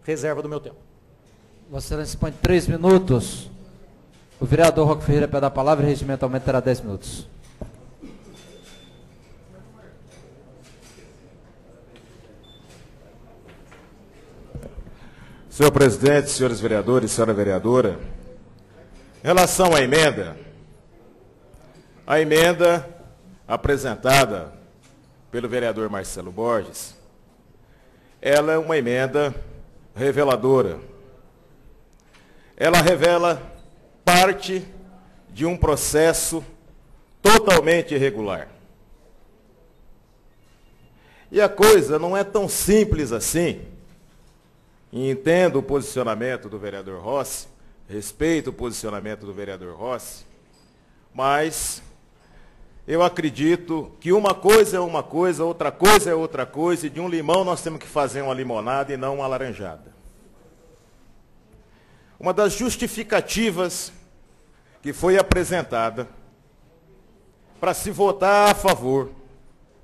reserva do meu tempo. Vossa Excelência dispõe de 3 minutos. O vereador Roque Ferreira pede a palavra e regimentalmente terá 10 minutos. Senhor presidente, senhores vereadores, senhora vereadora, em relação à emenda apresentada pelo vereador Marcelo Borges, ela é uma emenda reveladora. Ela revela parte de um processo totalmente irregular. E a coisa não é tão simples assim. E entendo o posicionamento do vereador Rossi, respeito o posicionamento do vereador Rossi, mas eu acredito que uma coisa é uma coisa, outra coisa é outra coisa, e de um limão nós temos que fazer uma limonada e não uma laranjada. Uma das justificativas que foi apresentada para se votar a favor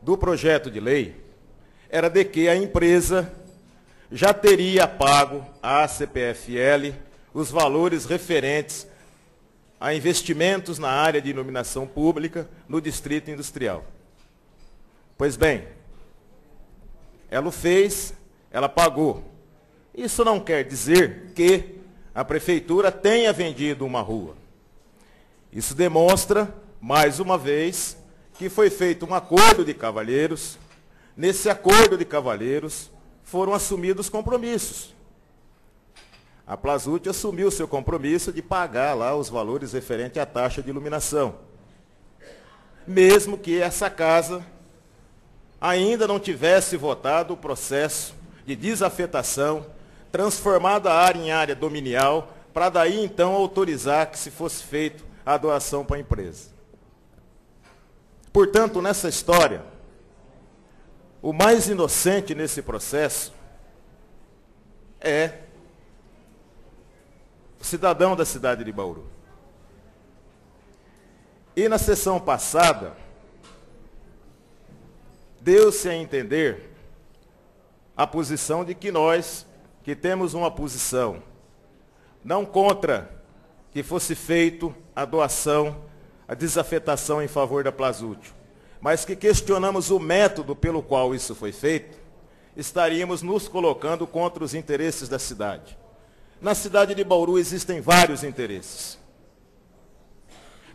do projeto de lei era de que a empresa já teria pago à CPFL os valores referentes a investimentos na área de iluminação pública no Distrito Industrial. Pois bem, ela o fez, ela pagou. Isso não quer dizer que a Prefeitura tenha vendido uma rua. Isso demonstra, mais uma vez, que foi feito um acordo de cavalheiros. Nesse acordo de cavalheiros foram assumidos compromissos. A Plazut assumiu o seu compromisso de pagar lá os valores referentes à taxa de iluminação. Mesmo que essa casa ainda não tivesse votado o processo de desafetação, transformado a área em área dominial, para daí então autorizar que se fosse feito a doação para a empresa. Portanto, nessa história, o mais inocente nesse processo é o cidadão da cidade de Bauru. E na sessão passada, deu-se a entender a posição de que nós, que temos uma posição não contra que fosse feito a doação, a desafetação em favor da Plazútil, mas que questionamos o método pelo qual isso foi feito, estaríamos nos colocando contra os interesses da cidade. Na cidade de Bauru existem vários interesses,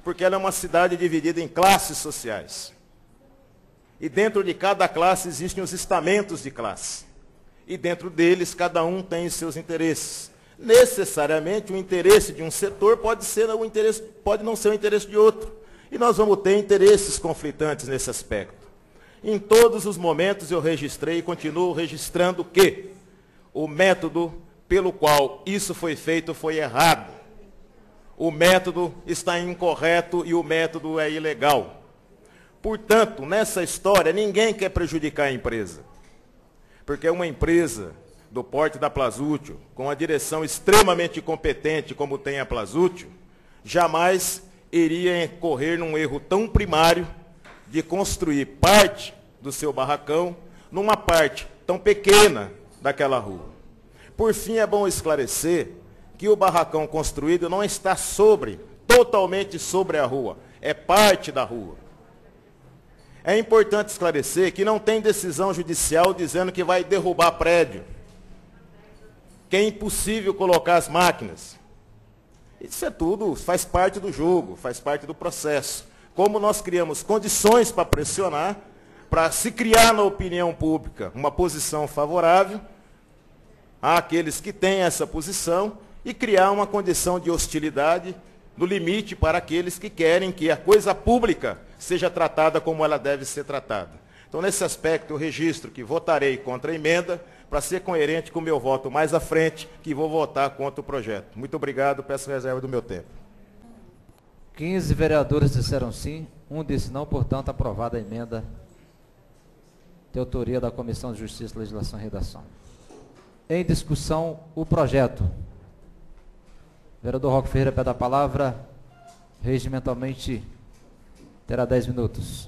porque ela é uma cidade dividida em classes sociais. E dentro de cada classe existem os estamentos de classe. E dentro deles, cada um tem os seus interesses. Necessariamente, o interesse de um setor pode não ser o interesse de outro. E nós vamos ter interesses conflitantes nesse aspecto. Em todos os momentos eu registrei e continuo registrando que o método pelo qual isso foi feito foi errado. O método está incorreto e o método é ilegal. Portanto, nessa história, ninguém quer prejudicar a empresa. Porque uma empresa do porte da Plazútil, com a direção extremamente competente como tem a Plazútil, jamais iria incorrer num erro tão primário de construir parte do seu barracão numa parte tão pequena daquela rua. Por fim, é bom esclarecer que o barracão construído não está totalmente sobre a rua, é parte da rua. É importante esclarecer que não tem decisão judicial dizendo que vai derrubar prédio, que é impossível colocar as máquinas. Isso é tudo, faz parte do jogo, faz parte do processo. Como nós criamos condições para pressionar, para se criar na opinião pública uma posição favorável àqueles que têm essa posição e criar uma condição de hostilidade no limite para aqueles que querem que a coisa pública seja tratada como ela deve ser tratada. Então, nesse aspecto, eu registro que votarei contra a emenda, para ser coerente com o meu voto mais à frente, que vou votar contra o projeto. Muito obrigado, peço reserva do meu tempo. 15 vereadores disseram sim, um disse não, portanto, aprovada a emenda de autoria da Comissão de Justiça, Legislação e Redação. Em discussão, o projeto. Vereador Roque Ferreira pede a palavra, regimentalmente terá 10 minutos.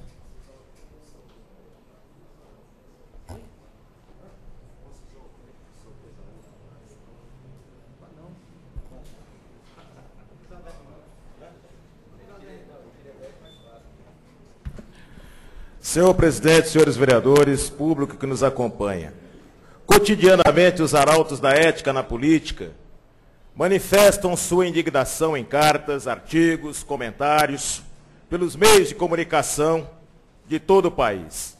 Senhor presidente, senhores vereadores, público que nos acompanha. Cotidianamente, os arautos da ética na política manifestam sua indignação em cartas, artigos, comentários, pelos meios de comunicação de todo o país,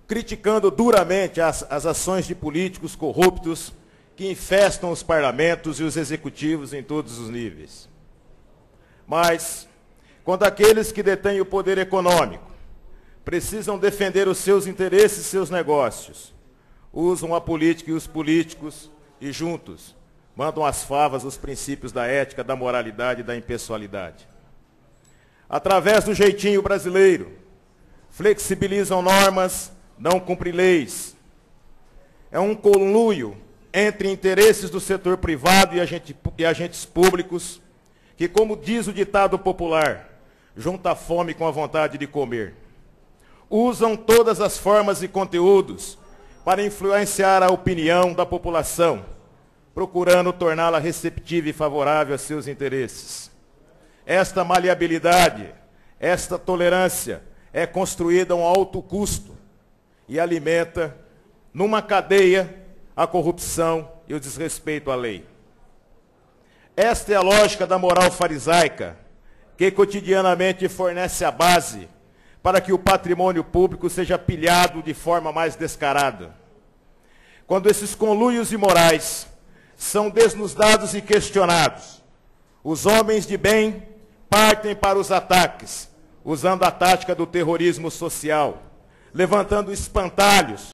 criticando duramente as ações de políticos corruptos que infestam os parlamentos e os executivos em todos os níveis. Mas, quando aqueles que detêm o poder econômico precisam defender os seus interesses e seus negócios, usam a política e os políticos e juntos mandam às favas os princípios da ética, da moralidade e da impessoalidade. Através do jeitinho brasileiro, flexibilizam normas, não cumprem leis. É um conluio entre interesses do setor privado e agentes públicos que, como diz o ditado popular, junta a fome com a vontade de comer. Usam todas as formas e conteúdos para influenciar a opinião da população, procurando torná-la receptiva e favorável a seus interesses. Esta maleabilidade, esta tolerância é construída a um alto custo e alimenta, numa cadeia, a corrupção e o desrespeito à lei. Esta é a lógica da moral farisaica, que cotidianamente fornece a base para que o patrimônio público seja pilhado de forma mais descarada. Quando esses conluios imorais são desnudados e questionados, os homens de bem partem para os ataques, usando a tática do terrorismo social, levantando espantalhos